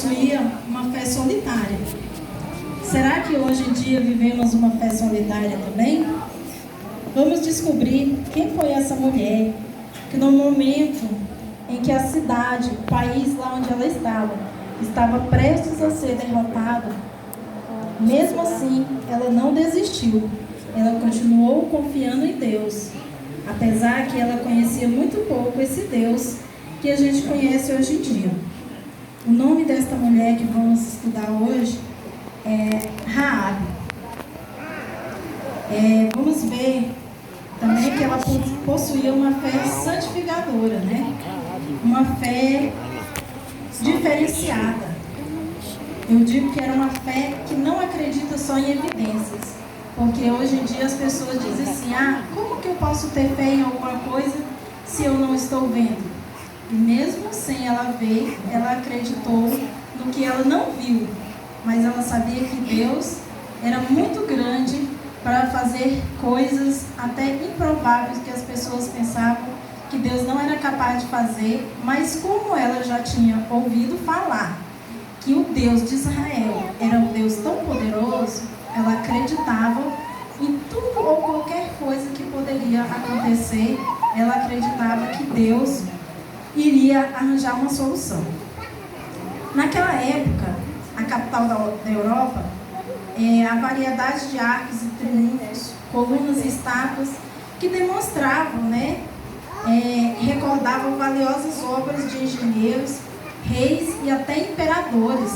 possuía uma fé solitária. Será que hoje em dia vivemos uma fé solitária também? Vamos descobrir quem foi essa mulher que no momento em que a cidade, o país lá onde ela estava prestes a ser derrotado, mesmo assim, ela não desistiu. Ela continuou confiando em Deus, apesar que ela conhecia muito pouco esse Deus que a gente conhece hoje em dia. O nome desta mulher que vamos estudar hoje é Raabe. Vamos ver também que ela possuía uma fé santificadora, né? Uma fé diferenciada. Eu digo que era uma fé que não acredita só em evidências, porque hoje em dia as pessoas dizem assim: como que eu posso ter fé em alguma coisa se eu não estou vendo? E mesmo sem ela ver, ela acreditou no que ela não viu, mas ela sabia que Deus era muito grande para fazer coisas até improváveis que as pessoas pensavam que Deus não era capaz de fazer, mas como ela já tinha ouvido falar que o Deus de Israel era um Deus tão poderoso, ela acreditava em tudo ou qualquer coisa que poderia acontecer. Ela acreditava que Deus iria arranjar uma solução. Naquela época, a capital da Europa, a variedade de arcos e triunfos, colunas e estátuas que demonstravam, recordavam valiosas obras de engenheiros, reis e até imperadores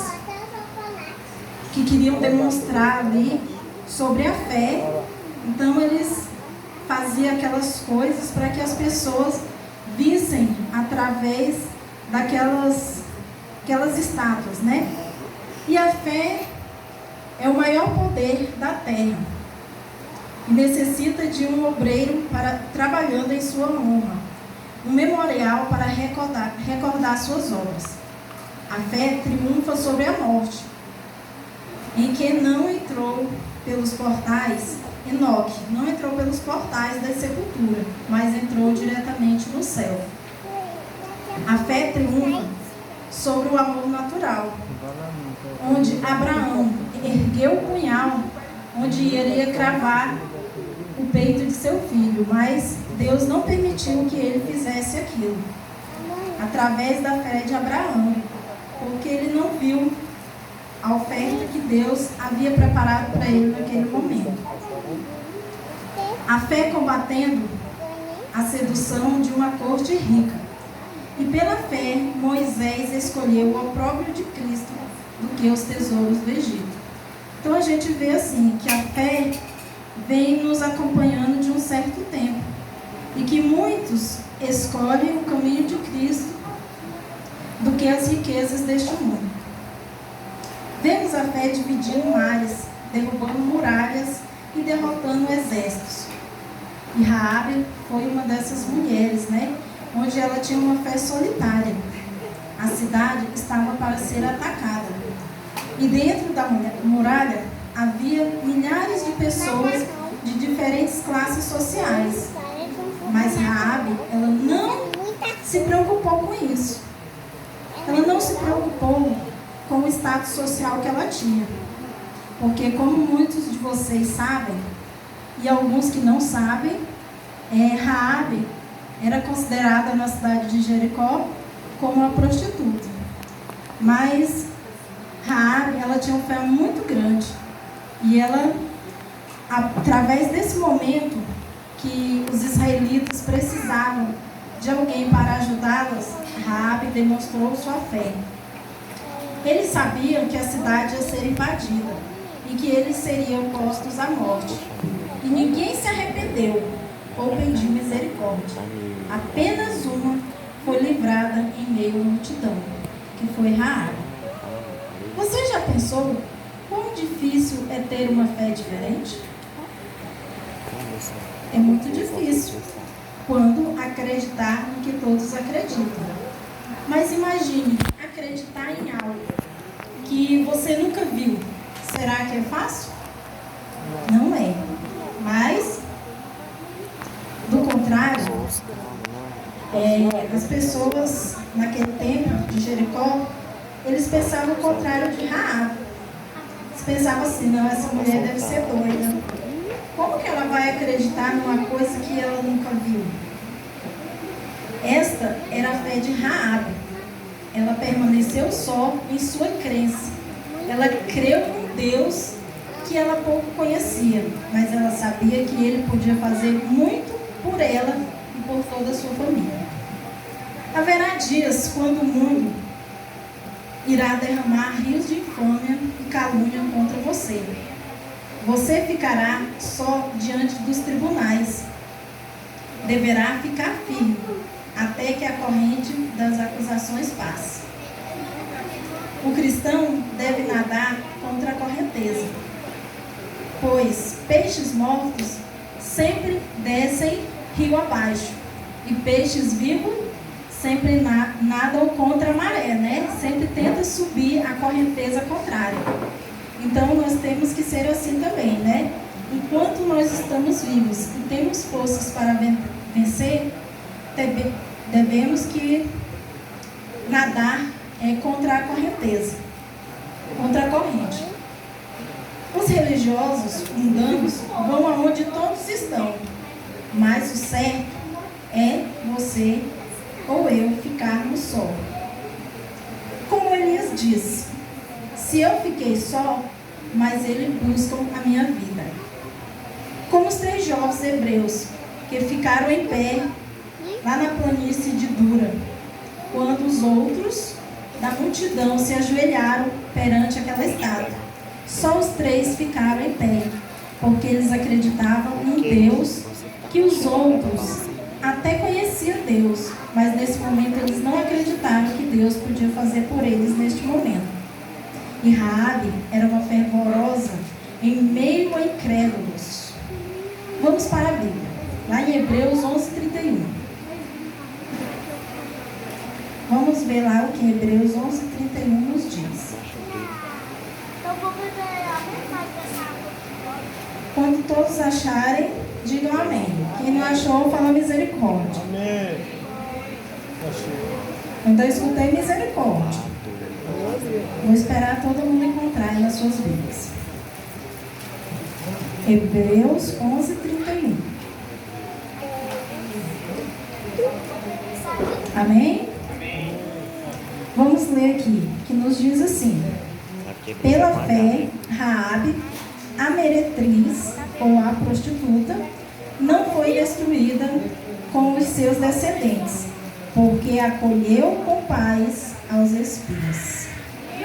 que queriam demonstrar ali sobre a fé. Então eles faziam aquelas coisas para que as pessoas vissem através daquelas estátuas, E a fé é o maior poder da terra e necessita de um obreiro trabalhando em sua honra, um memorial para recordar suas obras. A fé triunfa sobre a morte, em que não entrou pelos portais, Enoque não entrou pelos portais da sepultura, mas entrou diretamente no céu. A fé triunfa sobre o amor natural, onde Abraão ergueu o punhal, onde iria cravar o peito de seu filho, mas Deus não permitiu que ele fizesse aquilo, através da fé de Abraão, porque ele não viu a oferta que Deus havia preparado para ele naquele momento. A fé combatendo a sedução de uma corte rica. E pela fé, Moisés escolheu o opróbrio de Cristo do que os tesouros do Egito. Então a gente vê assim, que a fé vem nos acompanhando de um certo tempo. E que muitos escolhem o caminho de Cristo do que as riquezas deste mundo. Vemos a fé dividindo mares, derrubando muralhas e derrotando exércitos. E Raabe foi uma dessas mulheres, onde ela tinha uma fé solitária. A cidade estava para ser atacada. E dentro da muralha havia milhares de pessoas de diferentes classes sociais. Mas Raabe, ela não se preocupou com isso. Ela não se preocupou com o status social que ela tinha. Porque, como muitos de vocês sabem, e alguns que não sabem, Raabe era considerada na cidade de Jericó como uma prostituta. Mas Raabe, ela tinha uma fé muito grande. E ela, através desse momento que os israelitas precisavam de alguém para ajudá-las, Raabe demonstrou sua fé. Eles sabiam que a cidade ia ser invadida e que eles seriam postos à morte. E ninguém se arrependeu ou pediu misericórdia. Apenas uma foi livrada em meio à multidão, que foi Raabe. Você já pensou quão difícil é ter uma fé diferente? É muito difícil quando acreditar no que todos acreditam. Mas imagine acreditar em algo que você nunca viu. Será que é fácil? Não é. Mas, do contrário, as pessoas naquele tempo de Jericó eles pensavam o contrário de Raabe. Eles pensavam assim, não, essa mulher deve ser doida. Como que ela vai acreditar numa coisa que ela nunca viu? Esta era a fé de Raabe. Ela permaneceu só em sua crença. Ela creu em Deus que ela pouco conhecia, mas ela sabia que ele podia fazer muito por ela e por toda a sua família. Haverá dias quando o mundo irá derramar rios de infâmia e calúnia contra você. Você ficará só diante dos tribunais. Deverá ficar firme até que a corrente das acusações passe. O cristão deve nadar contra a correnteza, pois peixes mortos sempre descem rio abaixo e peixes vivos sempre nadam contra a maré, né? Sempre tenta subir a correnteza contrária. Então nós temos que ser assim também, né? Enquanto nós estamos vivos e temos forças para vencer, devemos que nadar contra a correnteza, contra a corrente. Os religiosos mundanos vão aonde todos estão, mas o certo é você ou eu ficarmos só. Como Elias disse, se eu fiquei só, mas eles buscam a minha vida. Como os 3 jovens hebreus que ficaram em pé lá na planície de Dura, quando os outros da multidão se ajoelharam perante aquela estátua. Só os 3 ficaram em pé, porque eles acreditavam em Deus, que os outros até conheciam Deus, mas nesse momento eles não acreditaram que Deus podia fazer por eles neste momento. E Raabe era uma fervorosa em meio a incrédulos. Vamos para a Bíblia, lá em Hebreus 11:31. Vamos ver lá o que Hebreus 11:31 nos diz. Quando todos acharem, digam amém. Quem não achou, fala misericórdia. Amém. Então eu escutei misericórdia. Vou esperar todo mundo encontrar aí nas suas Bíblias. Hebreus 11:31. Amém? Vamos ler aqui, que nos diz assim: pela fé, Raabe, a meretriz ou a prostituta, não foi destruída com os seus descendentes, porque acolheu com paz aos espias.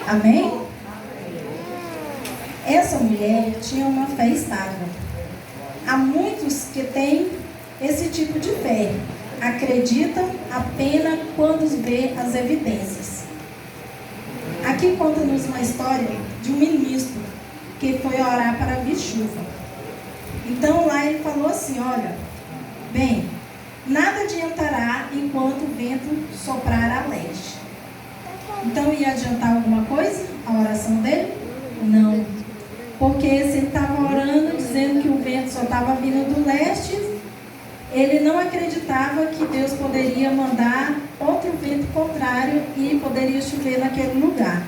Amém? Essa mulher tinha uma fé estável. Há muitos que têm esse tipo de fé, acreditam apenas quando vê as evidências. Aqui conta-nos uma história de um ministro que foi orar para vir chuva. Então lá ele falou assim: olha, bem, nada adiantará enquanto o vento soprar a leste. Então ia adiantar alguma coisa a oração dele? Não. Porque se ele estava orando dizendo que o vento só estava vindo do leste, ele não acreditava que Deus poderia mandar outro vento contrário e poderia chover naquele lugar.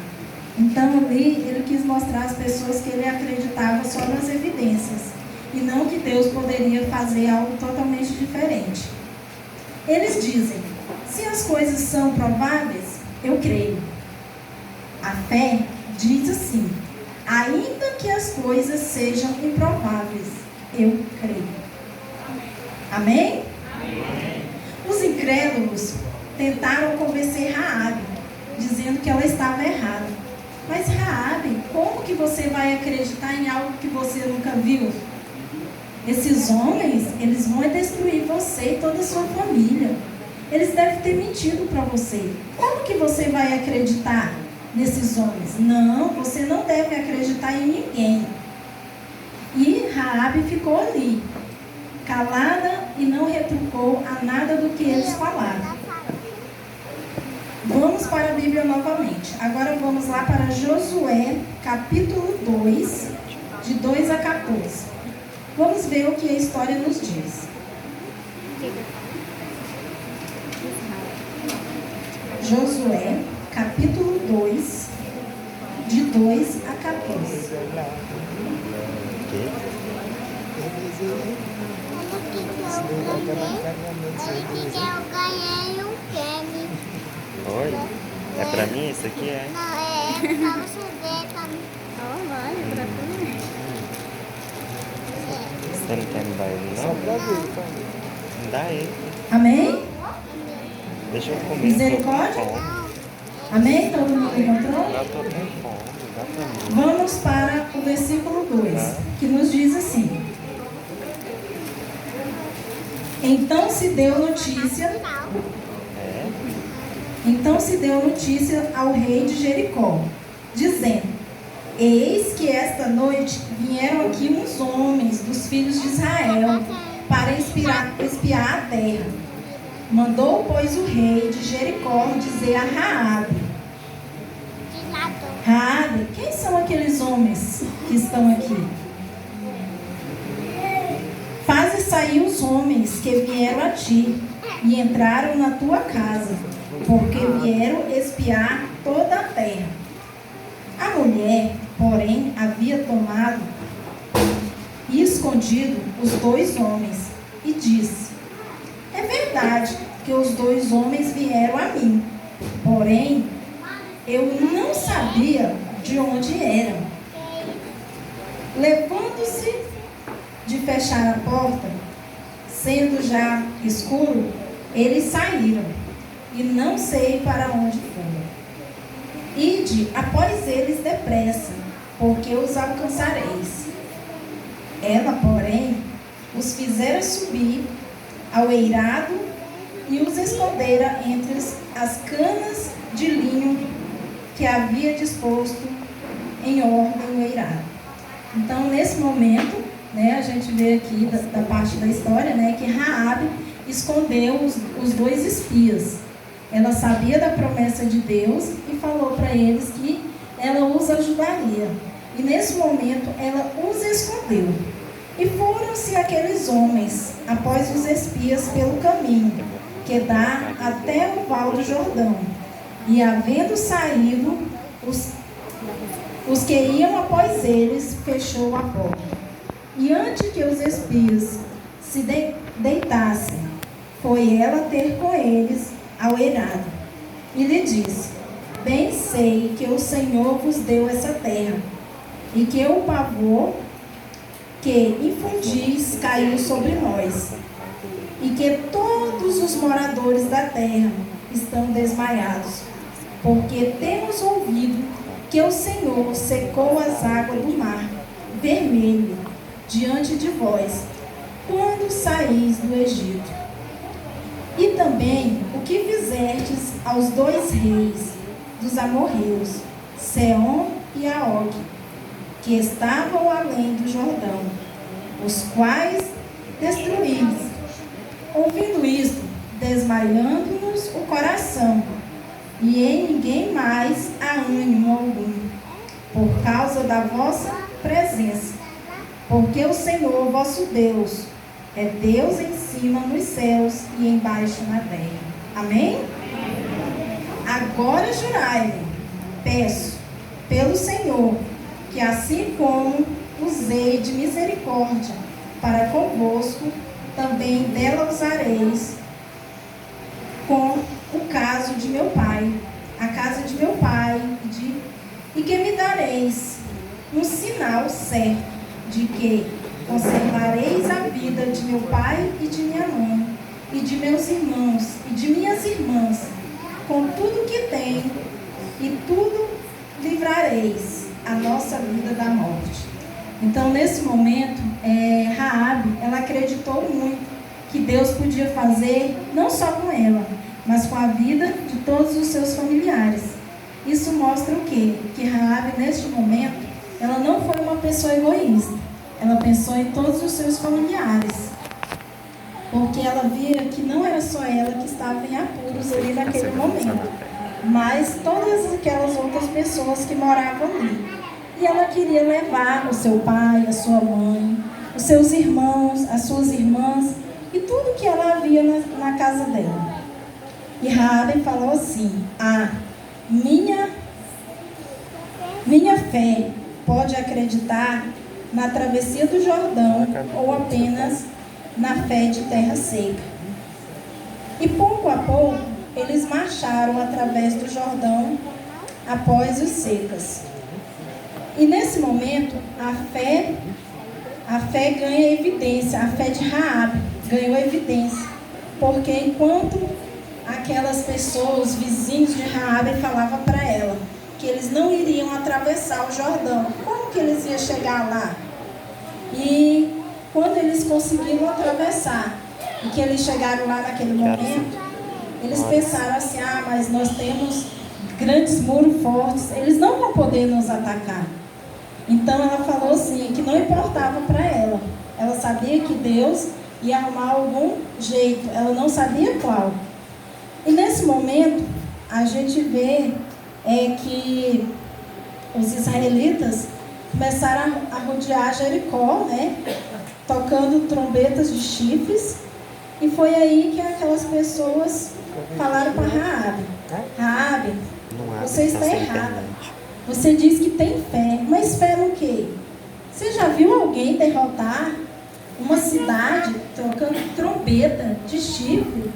Então ali ele quis mostrar às pessoas que ele acreditava só nas evidências e não que Deus poderia fazer algo totalmente diferente. Eles dizem: se as coisas são prováveis, eu creio. A fé diz assim: ainda que as coisas sejam improváveis, eu creio. Amém? Amém. Os incrédulos tentaram convencer Raabe, dizendo que ela estava errada. Mas Raabe, como que você vai acreditar em algo que você nunca viu? Esses homens, eles vão destruir você e toda a sua família. Eles devem ter mentido para você. Como que você vai acreditar nesses homens? Não, você não deve acreditar em ninguém. E Raabe ficou ali, calada, e não retrucou a nada do que eles falaram. Vamos para a Bíblia novamente. Agora vamos lá para Josué, capítulo 2, de 2 a 14. Vamos ver o que a história nos diz. Josué, capítulo 2, de 2 a 14. Eu ganhei um prêmio. Oi? É pra mim isso aqui? É? Não, é pra você ver também. Vai, pra comer. Você não quer me dar ele, não? Me dá ele. Amém? Deixa eu comer. Misericórdia? Eu tô com fome. Amém? Todo mundo encontrou? Eu tô com fome, dá pra mim. Vamos para o versículo 2, que nos diz assim: Então se deu notícia ao rei de Jericó, dizendo: Eis que esta noite vieram aqui uns homens dos filhos de Israel para espiar a terra. Mandou, pois, o rei de Jericó dizer a Raabe, quem são aqueles homens que estão aqui? Faze sair os homens que vieram a ti e entraram na tua casa, porque vieram espiar toda a terra. A mulher, porém, havia tomado e escondido os 2 homens e disse: É verdade que os 2 homens vieram a mim, porém, eu não sabia de onde eram. Levando-se de fechar a porta, sendo já escuro, eles saíram, e não sei para onde foram. Ide após eles depressa, porque os alcançareis. Ela, porém, os fizera subir ao eirado e os escondera entre as canas de linho que havia disposto em ordem o eirado. Então, nesse momento, a gente vê aqui da parte da história, que Raabe escondeu os 2 espias. Ela sabia da promessa de Deus e falou para eles que ela os ajudaria. E nesse momento, ela os escondeu. E foram-se aqueles homens após os espias pelo caminho que dá até o val do Jordão. E havendo saído, os que iam após eles, fechou a porta. E antes que os espias se deitassem, foi ela ter com eles ao eirado. E lhe disse: Bem sei que o Senhor vos deu essa terra, e que o pavor que infundis caiu sobre nós, e que todos os moradores da terra estão desmaiados, porque temos ouvido que o Senhor secou as águas do mar vermelho diante de vós, quando saís do Egito. E também o que fizerdes aos 2 reis dos amorreus, Seom e Og, que estavam além do Jordão, os quais destruímos. Ouvindo isto, desmaiando-nos o coração, e em ninguém mais há ânimo algum, por causa da vossa presença. Porque o Senhor vosso Deus é Deus em cima nos céus e embaixo na terra. Amém? Agora jurai-me, peço, pelo Senhor, que assim como usei de misericórdia para convosco, também dela usareis com o caso de meu pai, a casa de meu pai, e que me dareis um sinal certo de que conservareis a vida de meu pai e de minha mãe, e de meus irmãos e de minhas irmãs, com tudo que tem, e tudo livrareis a nossa vida da morte. Então, nesse momento, Raabe, ela acreditou muito que Deus podia fazer, não só com ela, mas com a vida de todos os seus familiares. Isso mostra o quê? Que Raabe, neste momento, ela não foi uma pessoa egoísta. Ela pensou em todos os seus familiares. Porque ela via que não era só ela que estava em apuros ali naquele momento, mas todas aquelas outras pessoas que moravam ali. E ela queria levar o seu pai, a sua mãe, os seus irmãos, as suas irmãs e tudo que ela havia na casa dela. E Raabe falou assim: minha Minha fé pode acreditar na travessia do Jordão ou apenas na fé de terra seca. E pouco a pouco, eles marcharam através do Jordão após os secas. E nesse momento, a fé ganha evidência, a fé de Raabe ganhou evidência, porque enquanto aquelas pessoas, os vizinhos de Raabe, falavam para ela que eles não iriam atravessar o Jordão, como que eles iam chegar lá? E quando eles conseguiram atravessar, e que eles chegaram lá naquele momento, eles pensaram assim, mas nós temos grandes muros fortes, eles não vão poder nos atacar. Então ela falou assim, que não importava para ela. Ela sabia que Deus ia arrumar algum jeito, ela não sabia qual. E nesse momento, a gente vê que os israelitas começaram a rodear Jericó, né? Tocando trombetas de chifres. E foi aí que aquelas pessoas falaram para Raabe: Raabe, você está errada. Você diz que tem fé, mas fé no quê? Você já viu alguém derrotar uma cidade tocando trombeta de chifre?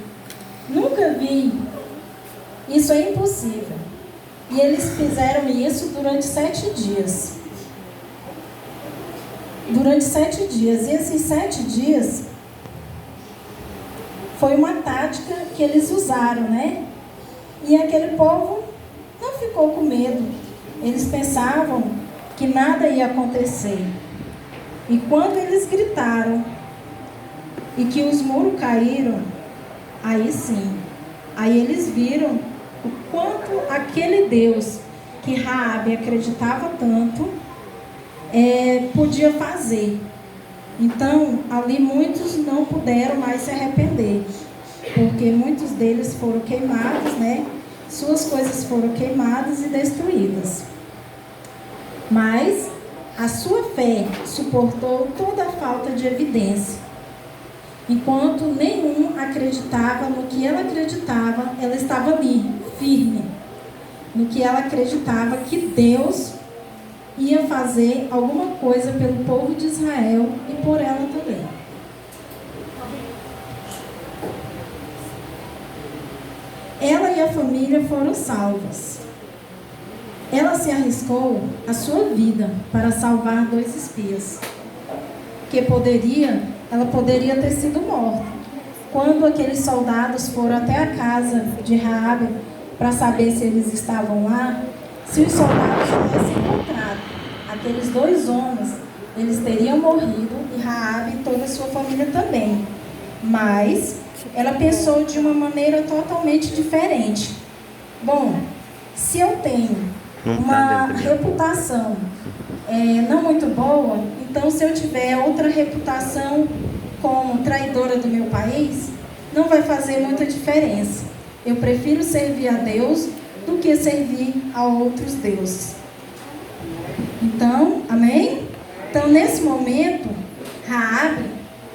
Nunca vi. Isso é impossível. E eles fizeram isso durante 7 dias. Durante 7 dias. E esses 7 dias foi uma tática que eles usaram, né? E aquele povo não ficou com medo. Eles pensavam que nada ia acontecer. E quando eles gritaram e que os muros caíram, aí sim, aí eles viram o quanto aquele Deus que Raabe acreditava tanto podia fazer. Então, ali muitos não puderam mais se arrepender, porque muitos deles foram queimados, né? Suas coisas foram queimadas e destruídas. Mas a sua fé suportou toda a falta de evidência. Enquanto nenhum acreditava no que ela acreditava, ela estava ali, firme, no que ela acreditava que Deus ia fazer alguma coisa pelo povo de Israel e por ela também. Ela e a família foram salvas. Ela se arriscou a sua vida para salvar 2 espias, que ela poderia ter sido morta. Quando aqueles soldados foram até a casa de Raabe para saber se eles estavam lá, se os soldados tivessem encontrado aqueles 2 homens, eles teriam morrido, e Raabe e toda a sua família também. Mas ela pensou de uma maneira totalmente diferente. Bom, se eu tenho uma reputação não muito boa, então se eu tiver outra reputação como traidora do meu país, não vai fazer muita diferença. Eu prefiro servir a Deus do que servir a outros deuses. Então, amém? Então, nesse momento, Raabe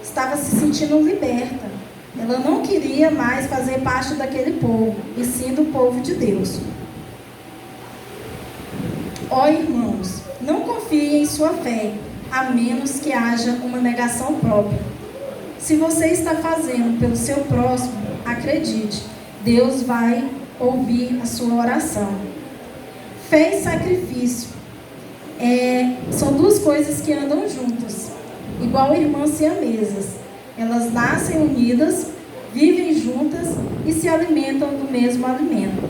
estava se sentindo liberta. Ela não queria mais fazer parte daquele povo, e sim do povo de Deus. Ó irmãos, não confiem em sua fé, a menos que haja uma negação própria. Se você está fazendo pelo seu próximo, acredite, Deus vai ouvir a sua oração. Fé e sacrifício são 2 coisas que andam juntas, igual irmãs siamesas. Elas nascem unidas, vivem juntas e se alimentam do mesmo alimento.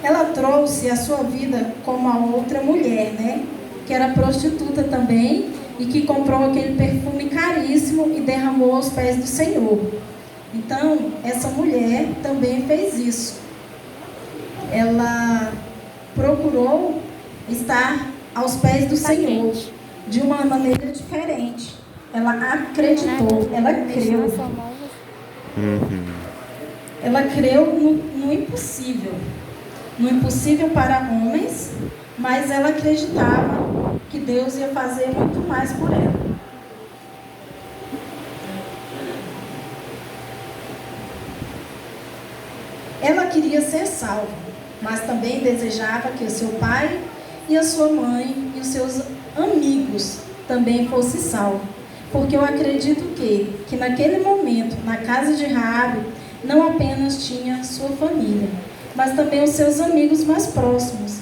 Ela trouxe a sua vida como a outra mulher, né? Que era prostituta também e que comprou aquele perfume caríssimo e derramou aos pés do Senhor. Então, essa mulher também fez isso. Ela procurou estar aos pés do Senhor de uma maneira diferente. Ela acreditou, ela creu. Ela creu no impossível. No impossível para homens, mas ela acreditava que Deus ia fazer muito mais por ela. Ela queria ser salva, mas também desejava que o seu pai e a sua mãe e os seus amigos também fossem salvos. Porque eu acredito que naquele momento, na casa de Raabe, não apenas tinha sua família, mas também os seus amigos mais próximos.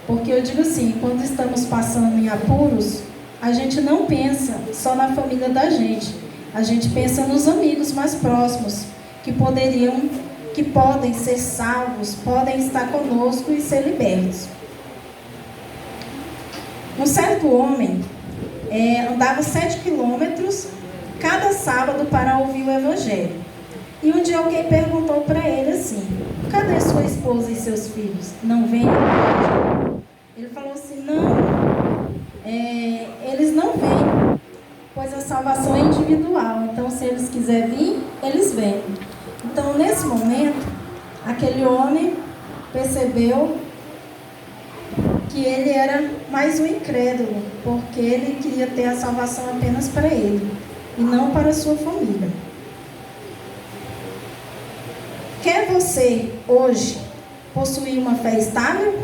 Porque eu digo assim, quando estamos passando em apuros, a gente não pensa só na família da gente. A gente pensa nos amigos mais próximos, que podem ser salvos, podem estar conosco e ser libertos. Um certo homem andava 7 quilômetros cada sábado para ouvir o evangelho. E um dia alguém perguntou para ele assim: cadê sua esposa e seus filhos? Não vêm? Ele falou assim: não, eles não vêm, pois a salvação é individual. Então, se eles quiserem vir, eles vêm. Então, nesse momento, aquele homem percebeu que ele era mais um incrédulo, porque ele queria ter a salvação apenas para ele e não para a sua família. Quer você hoje possuir uma fé estável,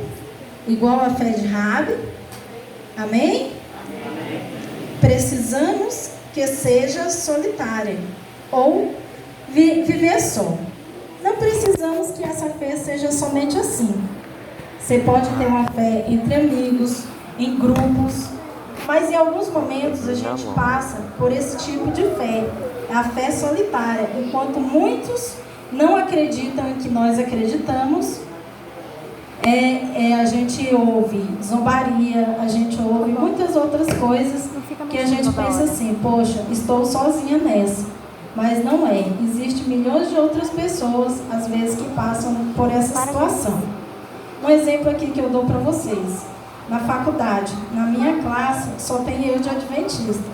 igual a fé de Raabe? Amém? Precisamos que seja solitária ou viver só. Não precisamos que essa fé seja somente assim. Você pode ter uma fé entre amigos, em grupos, mas em alguns momentos a gente passa por esse tipo de fé, a fé solitária. Enquanto muitos não acreditam em que nós acreditamos, a gente ouve zombaria, a gente ouve muitas outras coisas que a gente pensa assim: poxa, estou sozinha nessa. Mas não é. Existem milhões de outras pessoas, às vezes, que passam por essa situação. Um exemplo aqui que eu dou para vocês. Na faculdade, na minha classe, só tem eu de adventista.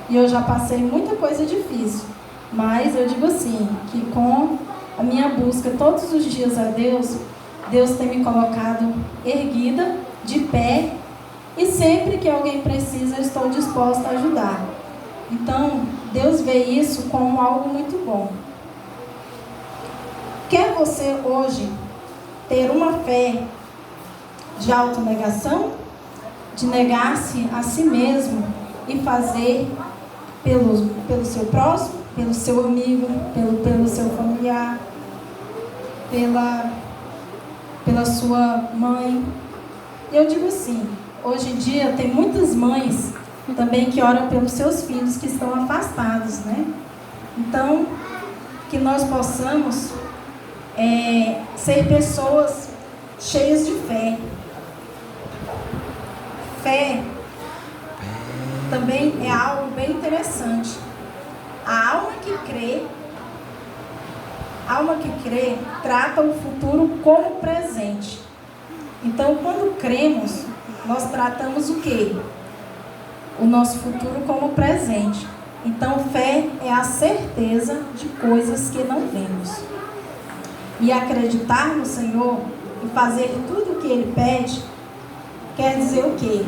E eu já passei muita coisa difícil. Mas eu digo assim, que com a minha busca todos os dias a Deus, Deus tem me colocado erguida, de pé, e sempre que alguém precisa, eu estou disposta a ajudar. Então, Deus vê isso como algo muito bom. Quer você hoje ter uma fé de autonegação? De negar-se a si mesmo e fazer pelo seu próximo, pelo seu amigo, pelo seu familiar, pela sua mãe. Eu digo assim, hoje em dia tem muitas mães também que oram pelos seus filhos que estão afastados, né? Então, que nós possamos ser pessoas cheias de fé. Fé também é algo bem interessante. A alma que crê trata o futuro como presente. Então, quando cremos, nós tratamos o quê? O nosso futuro como presente. Então, fé é a certeza de coisas que não vemos. E acreditar no Senhor e fazer tudo o que Ele pede, quer dizer o quê?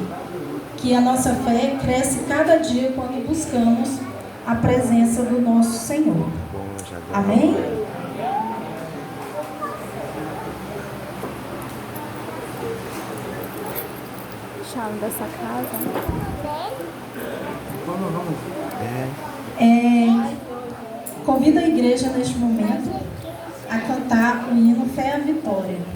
Que a nossa fé cresce cada dia quando buscamos a presença do nosso Senhor. Amém? Chave dessa casa. Convido a igreja neste momento a cantar o hino Fé à Vitória.